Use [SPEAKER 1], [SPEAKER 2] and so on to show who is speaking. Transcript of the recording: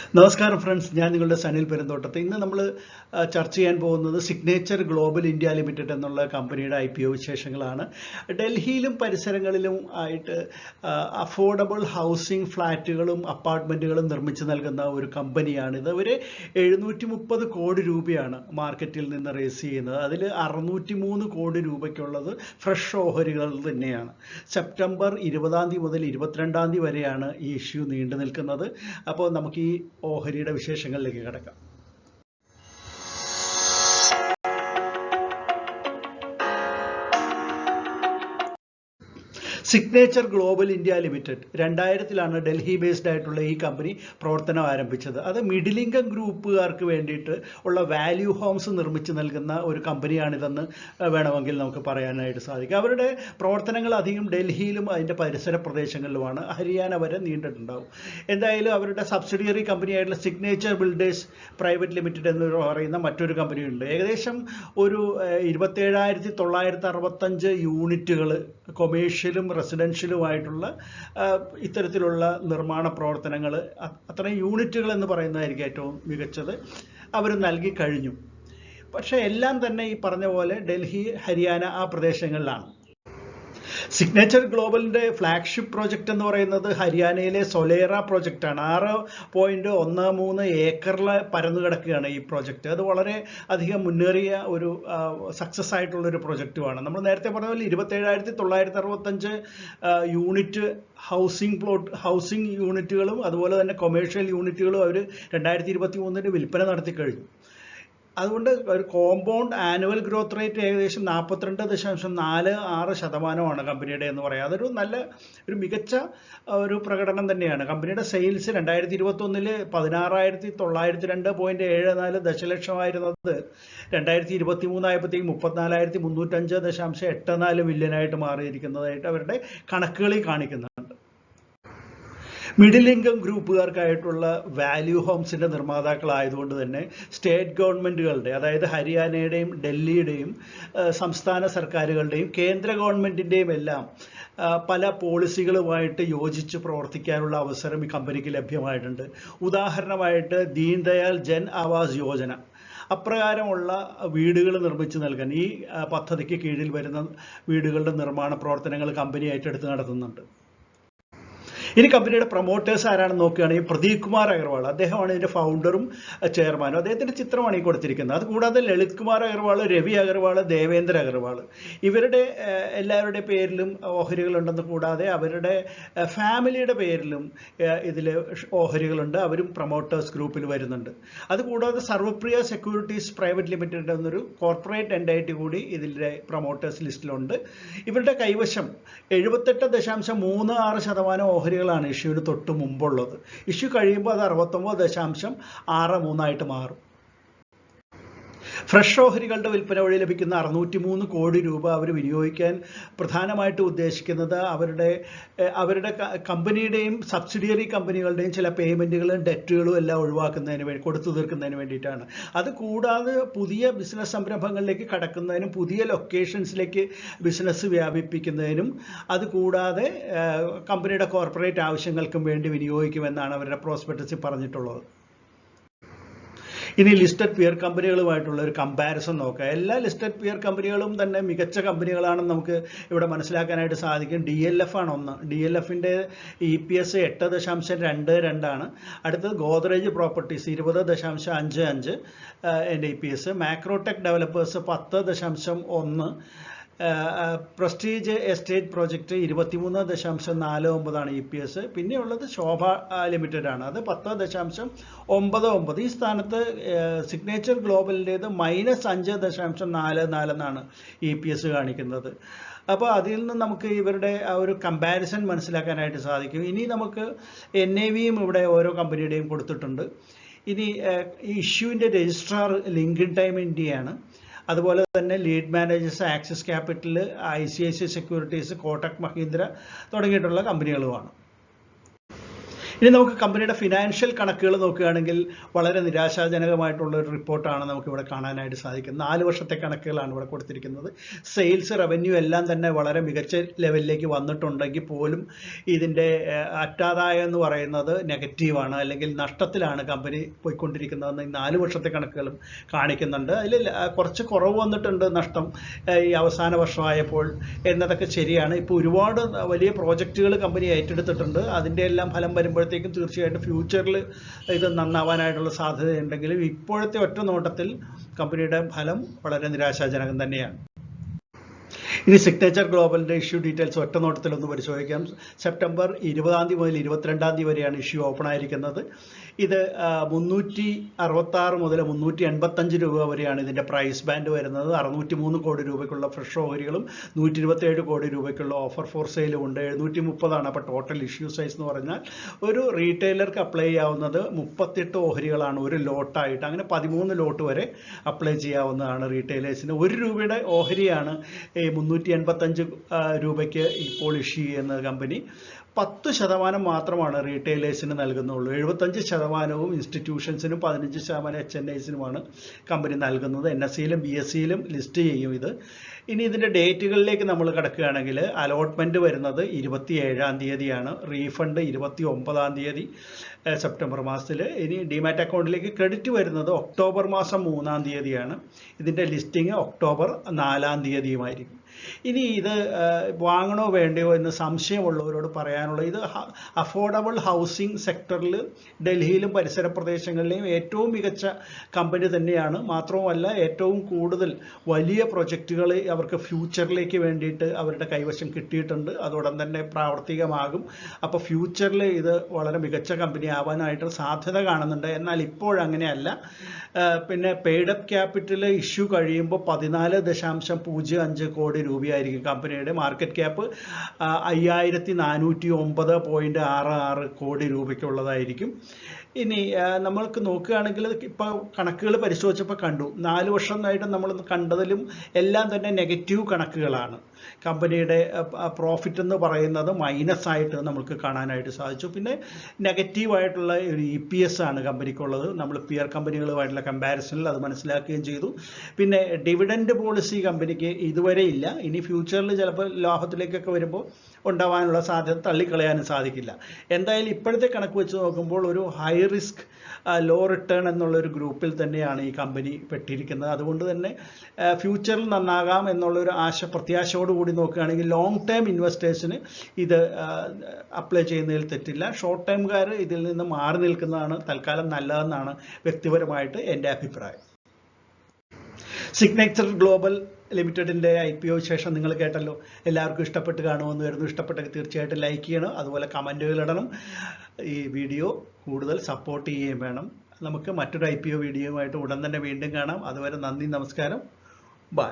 [SPEAKER 1] നമസ്കാരം ഫ്രണ്ട്സ്, ഞാൻ നിങ്ങളുടെ സനിൽ പെരുന്തോട്ടത്ത്. ഇന്ന് നമ്മൾ ചർച്ച ചെയ്യാൻ പോകുന്നത് സിഗ്നേച്ചർ ഗ്ലോബൽ ഇന്ത്യ ലിമിറ്റഡ് എന്നുള്ള കമ്പനിയുടെ IPO വിശേഷങ്ങളാണ്. ഡൽഹിയിലും പരിസരങ്ങളിലും ആയിട്ട് അഫോർഡബിൾ ഹൗസിംഗ് ഫ്ലാറ്റുകളും അപ്പാർട്ട്മെൻറ്റുകളും നിർമ്മിച്ചു നൽകുന്ന ഒരു കമ്പനിയാണിത്. ഇവർ 730 കോടി രൂപയാണ് മാർക്കറ്റിൽ നിന്ന് റേസ് ചെയ്യുന്നത്. അതിൽ 603 കോടി രൂപയ്ക്കുള്ളത് ഫ്രഷ് ഓഹരികൾ തന്നെയാണ്. സെപ്റ്റംബർ 20 മുതൽ 22 വരെയാണ് ഈ ഇഷ്യൂ നീണ്ടു നിൽക്കുന്നത്. അപ്പോൾ നമുക്ക് ഈ ഓഹരിയുടെ വിശേഷങ്ങളിലേക്ക് കിടക്കാം. സിഗ്നേച്ചർ ഗ്ലോബൽ ഇന്ത്യ ലിമിറ്റഡ് 2000-ലാണ് ഡൽഹി ബേസ്ഡ് ആയിട്ടുള്ള ഈ കമ്പനി പ്രവർത്തനം ആരംഭിച്ചത്. അത് മിഡിൽ ഇൻകം ഗ്രൂപ്പുകാർക്ക് വേണ്ടിയിട്ട് ഉള്ള വാല്യൂ ഹോംസ് നിർമ്മിച്ച് നൽകുന്ന ഒരു കമ്പനിയാണിതെന്ന് വേണമെങ്കിൽ നമുക്ക് പറയാനായിട്ട് സാധിക്കും. അവരുടെ പ്രവർത്തനങ്ങൾ അധികം ഡൽഹിയിലും അതിൻ്റെ പരിസര പ്രദേശങ്ങളിലുമാണ്. ഹരിയാന വരെ നീണ്ടിട്ടുണ്ടാവും. എന്തായാലും അവരുടെ സബ്സിഡിയറി കമ്പനിയായിട്ടുള്ള സിഗ്നേച്ചർ ബിൽഡേഴ്സ് പ്രൈവറ്റ് ലിമിറ്റഡ് എന്ന് പറയുന്ന മറ്റൊരു കമ്പനിയുണ്ട്. ഏകദേശം ഒരു 27,965 യൂണിറ്റുകൾ കൊമേഴ്ഷ്യലും റെസിഡൻഷ്യലുമായിട്ടുള്ള ഇത്തരത്തിലുള്ള നിർമ്മാണ പ്രവർത്തനങ്ങൾ, അത്രയും യൂണിറ്റുകൾ എന്ന് പറയുന്നതായിരിക്കും ഏറ്റവും മികച്ചത്, അവർ നൽകി കഴിഞ്ഞു. പക്ഷേ എല്ലാം തന്നെ ഈ പറഞ്ഞ പോലെ ഡൽഹി, ഹരിയാന ആ പ്രദേശങ്ങളിലാണ്. സിഗ്നേച്ചർ ഗ്ലോബലിൻ്റെ ഫ്ലാഗ്ഷിപ്പ് പ്രോജക്റ്റ് എന്ന് പറയുന്നത് ഹരിയാനയിലെ സൊലേറ പ്രോജക്റ്റാണ്. 6.13 ഏക്കറിൽ പരന്നു കിടക്കുകയാണ് ഈ പ്രോജക്റ്റ്. അത് വളരെ അധികം മുന്നേറിയ ഒരു സക്സസ് ആയിട്ടുള്ളൊരു പ്രൊജക്റ്റുമാണ്. നമ്മൾ നേരത്തെ പറഞ്ഞ പോലെ 27,965 യൂണിറ്റ് ഹൗസിംഗ് യൂണിറ്റുകളും അതുപോലെ തന്നെ കൊമേഴ്ഷ്യൽ യൂണിറ്റുകളും അവർ 2023 വിൽപ്പന നടത്തി കഴിഞ്ഞു. അതുകൊണ്ട് ഒരു കോമ്പൗണ്ട് ആനുവൽ ഗ്രോത്ത് റേറ്റ് ഏകദേശം 42.46% കമ്പനിയുടെ എന്ന് പറയാം. അതൊരു ഒരു മികച്ച ഒരു പ്രകടനം തന്നെയാണ്. കമ്പനിയുടെ സെയിൽസ് 2021 16,902.74 ദശലക്ഷമായിരുന്നത് 2023 ആയപ്പോഴത്തേക്കും 34,305.84 മില്യനായിട്ട് മാറിയിരിക്കുന്നതായിട്ട് അവരുടെ കണക്കുകളിൽ കാണിക്കുന്നുണ്ട്. മിഡിൽ ഇൻകം ഗ്രൂപ്പുകാർക്കായിട്ടുള്ള വാല്യൂ ഹോംസിൻ്റെ നിർമ്മാതാക്കളായതുകൊണ്ട് തന്നെ സ്റ്റേറ്റ് ഗവൺമെൻറ്റുകളുടെ, അതായത് ഹരിയാനയുടെയും ഡൽഹിയുടെയും സംസ്ഥാന സർക്കാരുകളുടെയും കേന്ദ്ര ഗവൺമെൻറ്റിൻ്റെയും എല്ലാം പല പോളിസികളുമായിട്ട് യോജിച്ച് പ്രവർത്തിക്കാനുള്ള അവസരം ഈ കമ്പനിക്ക് ലഭ്യമായിട്ടുണ്ട്. ഉദാഹരണമായിട്ട് ദീൻ ദയാൽ ജൻ ആവാസ് യോജന, അപ്രകാരമുള്ള വീടുകൾ നിർമ്മിച്ചു നൽകാൻ ഈ പദ്ധതിക്ക് കീഴിൽ വരുന്ന വീടുകളുടെ നിർമ്മാണ പ്രവർത്തനങ്ങൾ കമ്പനി ഏറ്റെടുത്ത് നടത്തുന്നുണ്ട്. ഇനി കമ്പനിയുടെ പ്രൊമോട്ടേഴ്സ് ആരാണെന്ന് നോക്കുകയാണെങ്കിൽ പ്രദീപ് കുമാർ അഗർവാൾ, അദ്ദേഹമാണ് ഇതിൻ്റെ ഫൗണ്ടറും ചെയർമാനും. അദ്ദേഹത്തിൻ്റെ ചിത്രമാണ് ഈ കൊടുത്തിരിക്കുന്നത്. അതുകൂടാതെ ലളിത് കുമാർ അഗർവാൾ, രവി അഗർവാൾ, ദേവേന്ദ്ര അഗർവാൾ, ഇവരുടെ എല്ലാവരുടെ പേരിലും ഓഹരികളുണ്ടെന്ന് കൂടാതെ അവരുടെ ഫാമിലിയുടെ പേരിലും ഇതിൽ ഓഹരികളുണ്ട്. അവരും പ്രൊമോട്ടേഴ്സ് ഗ്രൂപ്പിൽ വരുന്നുണ്ട്. അതുകൂടാതെ സർവപ്രിയ സെക്യൂരിറ്റീസ് പ്രൈവറ്റ് ലിമിറ്റഡ് എന്നൊരു കോർപ്പറേറ്റ് എൻറ്റൈറ്റി കൂടി ഇതിൻ്റെ പ്രൊമോട്ടേഴ്സ് ലിസ്റ്റിലുണ്ട്. ഇവരുടെ കൈവശം 78.36% ഓഹരികളാണ് ഇഷ്യൂവിന് തൊട്ട് മുമ്പുള്ളത്. ഇഷ്യൂ കഴിയുമ്പോൾ അത് 69.63 മാറും. ഫ്രഷ് ഓഹരികളുടെ വിൽപ്പന വഴി ലഭിക്കുന്ന 603 കോടി രൂപ അവർ വിനിയോഗിക്കാൻ പ്രധാനമായിട്ട് ഉദ്ദേശിക്കുന്നത് അവരുടെ കമ്പനിയുടെയും സബ്സിഡിയറി കമ്പനികളുടെയും ചില പേയ്മെൻറ്റുകളും ഡെറ്റുകളും എല്ലാം ഒഴിവാക്കുന്നതിന് വേണ്ടി, കൊടുത്തു തീർക്കുന്നതിന് വേണ്ടിയിട്ടാണ്. അത് കൂടാതെ പുതിയ ബിസിനസ് സംരംഭങ്ങളിലേക്ക് കടക്കുന്നതിനും പുതിയ ലൊക്കേഷൻസിലേക്ക് ബിസിനസ് വ്യാപിപ്പിക്കുന്നതിനും അതുകൂടാതെ കമ്പനിയുടെ കോർപ്പറേറ്റ് ആവശ്യങ്ങൾക്കും വേണ്ടി വിനിയോഗിക്കുമെന്നാണ് അവരുടെ പ്രോസ്പെക്ടസിൽ പറഞ്ഞിട്ടുള്ളത്. ഇനി ലിസ്റ്റഡ് പിയർ കമ്പനികളുമായിട്ടുള്ള ഒരു കമ്പാരിസൺ നോക്കാം. എല്ലാ ലിസ്റ്റഡ് പിയർ കമ്പനികളും തന്നെ മികച്ച കമ്പനികളാണെന്ന് നമുക്ക് ഇവിടെ മനസ്സിലാക്കാനായിട്ട് സാധിക്കും. DLF ആണ് ഒന്ന്. DLFൻ്റെ EPS 8.22 ആണ്. അടുത്തത് Godrej properties 20.55 EPS. Macrotech developers 10.1. Prestige estate project 23.49 EPS. പിന്നെയുള്ളത് ശോഭ ലിമിറ്റഡ് ആണ്, അത് 10.99. ഈ സ്ഥാനത്ത് സിഗ്നേച്ചർ ഗ്ലോബലിൻ്റേത് -5.44 EPS കാണിക്കുന്നത്. അപ്പോൾ അതിൽ നിന്ന് നമുക്ക് ഇവരുടെ ആ ഒരു കമ്പാരിസൺ മനസ്സിലാക്കാനായിട്ട് സാധിക്കും. ഇനി നമുക്ക് NAVയും ഇവിടെ ഓരോ കമ്പനിയുടെയും കൊടുത്തിട്ടുണ്ട്. ഇനി ഇഷ്യൂവിൻ്റെ രജിസ്ട്രാർ ലിങ്ക്ഡ് ടൈം ഇന്ത്യയാണ്. അതുപോലെ തന്നെ lead managers axis capital, ICICI securities, Kotak Mahindra തുടങ്ങിയിട്ടുള്ള കമ്പനികളുമാണ്. ഇനി നമുക്ക് കമ്പനിയുടെ ഫിനാൻഷ്യൽ കണക്കുകൾ നോക്കുകയാണെങ്കിൽ വളരെ നിരാശാജനകമായിട്ടുള്ള ഒരു റിപ്പോർട്ടാണ് നമുക്കിവിടെ കാണാനായിട്ട് സാധിക്കുന്നത്. 4 വർഷത്തെ കണക്കുകളാണ് ഇവിടെ കൊടുത്തിരിക്കുന്നത്. സെയിൽസ്, റവന്യൂ എല്ലാം തന്നെ വളരെ മികച്ച ലെവലിലേക്ക് വന്നിട്ടുണ്ടെങ്കിൽ പോലും ഇതിൻ്റെ അറ്റാദായം എന്ന് പറയുന്നത് നെഗറ്റീവാണ്, അല്ലെങ്കിൽ നഷ്ടത്തിലാണ് കമ്പനി പോയിക്കൊണ്ടിരിക്കുന്നതെന്ന് 4 വർഷത്തെ കണക്കുകളും കാണിക്കുന്നുണ്ട്. അതിൽ കുറച്ച് കുറവ് വന്നിട്ടുണ്ട് നഷ്ടം ഈ അവസാന വർഷമായപ്പോൾ എന്നതൊക്കെ ശരിയാണ്. ഇപ്പോൾ ഒരുപാട് വലിയ പ്രോജക്റ്റുകൾ കമ്പനി ഏറ്റെടുത്തിട്ടുണ്ട്. അതിൻ്റെ എല്ലാം ഫലം വരുമ്പോഴത്തേക്കും തീർച്ചയായിട്ടും ഫ്യൂച്ചറിൽ ഇത് നന്നാവാനായിട്ടുള്ള സാധ്യതയുണ്ടെങ്കിലും ഇപ്പോഴത്തെ ഒറ്റ നോട്ടത്തിൽ കമ്പനിയുടെ ഫലം വളരെ നിരാശാജനകം തന്നെയാണ്. ഇനി സിഗ്നേച്ചർ ഗ്ലോബലിൻ്റെ ഇഷ്യൂ ഡീറ്റെയിൽസ് ഒറ്റ നോട്ടത്തിൽ ഒന്ന് പരിശോധിക്കാം. സെപ്റ്റംബർ 20 മുതൽ 22 വരെയാണ് ഇഷ്യൂ ഓപ്പൺ ആയിരിക്കുന്നത്. ഇത് 366 മുതൽ 385 രൂപ വരെയാണ് ഇതിൻ്റെ പ്രൈസ് ബാൻഡ് വരുന്നത്. 603 കോടി രൂപയ്ക്കുള്ള ഫ്രഷ് ഓഹരികളും 127 കോടി രൂപയ്ക്കുള്ള ഓഫർ ഫോർ സെയിലും ഉണ്ട്. 730 അപ്പോൾ ടോട്ടൽ ഇഷ്യൂ സൈസ് എന്ന് പറഞ്ഞാൽ ഒരു റീറ്റെയിലർക്ക് അപ്ലൈ ചെയ്യാവുന്നത് 38 ഓഹരികളാണ് ഒരു ലോട്ടായിട്ട്. അങ്ങനെ 13 ലോട്ട് വരെ അപ്ലൈ ചെയ്യാവുന്നതാണ് റീറ്റെയിലേഴ്സിന്. 1 രൂപയുടെ ഓഹരിയാണ് 385 രൂപയ്ക്ക് ഇപ്പോൾ ഇഷ്യൂ ചെയ്യുന്ന കമ്പനി. 10% മാത്രമാണ് റീറ്റെയിലേഴ്സിന് നൽകുന്നുള്ളൂ. 75% ഇൻസ്റ്റിറ്റ്യൂഷൻസിനും 15% HNIസിനുമാണ് കമ്പനി നൽകുന്നത്. NSEയിലും BSEയിലും ലിസ്റ്റ് ചെയ്യും ഇത്. ഇനി ഇതിൻ്റെ ഡേറ്റുകളിലേക്ക് നമ്മൾ കിടക്കുകയാണെങ്കിൽ അലോട്ട്മെൻറ്റ് വരുന്നത് 27-ാം തീയതിയാണ്. റീഫണ്ട് 29-ാം തീയതി സെപ്റ്റംബർ മാസത്തിൽ. ഇനി ഡിമാറ്റ് അക്കൗണ്ടിലേക്ക് ക്രെഡിറ്റ് വരുന്നത് ഒക്ടോബർ മാസം 3-ാം തീയതിയാണ്. ഇതിൻ്റെ ലിസ്റ്റിംഗ് ഒക്ടോബർ 4-ാം തീയതിയുമായിരിക്കും. ഇനി ഇത് വാങ്ങണോ വേണ്ടയോ എന്ന് സംശയമുള്ളവരോട് പറയാനുള്ള, ഇത് അഫോർഡബിൾ ഹൗസിംഗ് സെക്ടറിൽ ഡൽഹിയിലും പരിസര പ്രദേശങ്ങളിലെയും ഏറ്റവും മികച്ച കമ്പനി തന്നെയാണ്. മാത്രവുമല്ല ഏറ്റവും കൂടുതൽ വലിയ പ്രൊജക്റ്റുകൾ അവർക്ക് ഫ്യൂച്ചറിലേക്ക് വേണ്ടിയിട്ട് അവരുടെ കൈവശം കിട്ടിയിട്ടുണ്ട്. അതോടൊപ്പം തന്നെ പ്രാവർത്തികമാകും. അപ്പോൾ ഫ്യൂച്ചറിൽ ഇത് വളരെ മികച്ച കമ്പനി ആവാനായിട്ട് സാധ്യത കാണുന്നുണ്ട്. എന്നാൽ ഇപ്പോഴങ്ങനെയല്ല. പിന്നെ പെയ്ഡ് അപ്പ് ക്യാപിറ്റൽ ഇഷ്യൂ കഴിയുമ്പോൾ 14.05 കോടി രൂപയായിരിക്കും. കമ്പനിയുടെ മാർക്കറ്റ് ക്യാപ്പ് 5409.66 കോടി രൂപയ്ക്കുള്ളതായിരിക്കും. ഇനി നമ്മൾക്ക് നോക്കുകയാണെങ്കിൽ ഇപ്പോൾ കണക്കുകൾ പരിശോധിച്ചപ്പോൾ കണ്ടു 4 വർഷമായിട്ട് നമ്മൾ കണ്ടതിലും എല്ലാം തന്നെ നെഗറ്റീവ് കണക്കുകളാണ്. കമ്പനിയുടെ പ്രോഫിറ്റ് എന്ന് പറയുന്നത് മൈനസ് ആയിട്ട് നമുക്ക് കാണാനായിട്ട് സാധിച്ചു. പിന്നെ നെഗറ്റീവായിട്ടുള്ള ഒരു EPS ആണ് കമ്പനിക്കുള്ളത്. നമ്മൾ പിയർ കമ്പനികളുമായിട്ടുള്ള കമ്പാരിസണിൽ അത് മനസ്സിലാക്കുകയും ചെയ്തു. പിന്നെ ഡിവിഡൻഡ് പോളിസി കമ്പനിക്ക് ഇതുവരെ ഇല്ല. ഇനി ഫ്യൂച്ചറിൽ ചിലപ്പോൾ ലാഭത്തിലേക്കൊക്കെ വരുമ്പോൾ ഉണ്ടാവാനുള്ള സാധ്യത തള്ളിക്കളയാനും സാധിക്കില്ല. എന്തായാലും ഇപ്പോഴത്തെ കണക്ക് വെച്ച് നോക്കുമ്പോൾ ഒരു ഹൈ റിസ്ക് ലോ റിട്ടേൺ എന്നുള്ളൊരു ഗ്രൂപ്പിൽ തന്നെയാണ് ഈ കമ്പനി പെട്ടിരിക്കുന്നത്. അതുകൊണ്ട് തന്നെ ഫ്യൂച്ചറിൽ നന്നാകാം എന്നുള്ളൊരു പ്രത്യാശയോടുകൂടി നോക്കുകയാണെങ്കിൽ ലോങ് ടേം ഇൻവെസ്റ്റേഴ്സിന് ഇത് അപ്ലൈ ചെയ്യുന്നതിൽ തെറ്റില്ല. ഷോർട്ട് ടൈംകാർ ഇതിൽ നിന്ന് മാറി നിൽക്കുന്നതാണ് തൽക്കാലം നല്ലതെന്നാണ് വ്യക്തിപരമായിട്ട് എൻ്റെ അഭിപ്രായം. സിഗ്നേച്ചർ ഗ്ലോബൽ ലിമിറ്റഡിൻ്റെ IPO ശേഷം നിങ്ങൾ കേട്ടല്ലോ. എല്ലാവർക്കും ഇഷ്ടപ്പെട്ട് കാണുമെന്ന് വരുന്നു. ഇഷ്ടപ്പെട്ടെങ്കിൽ തീർച്ചയായിട്ടും ലൈക്ക് ചെയ്യണം. അതുപോലെ കമൻറ്റുകൾ ഇടണം. ഈ വീഡിയോ കൂടുതൽ സപ്പോർട്ട് ചെയ്യുകയും വേണം. നമുക്ക് മറ്റൊരു IPO വീഡിയോയുമായിട്ട് ഉടൻ തന്നെ വീണ്ടും കാണാം. അതുവരെ നന്ദി, നമസ്കാരം, ബൈ.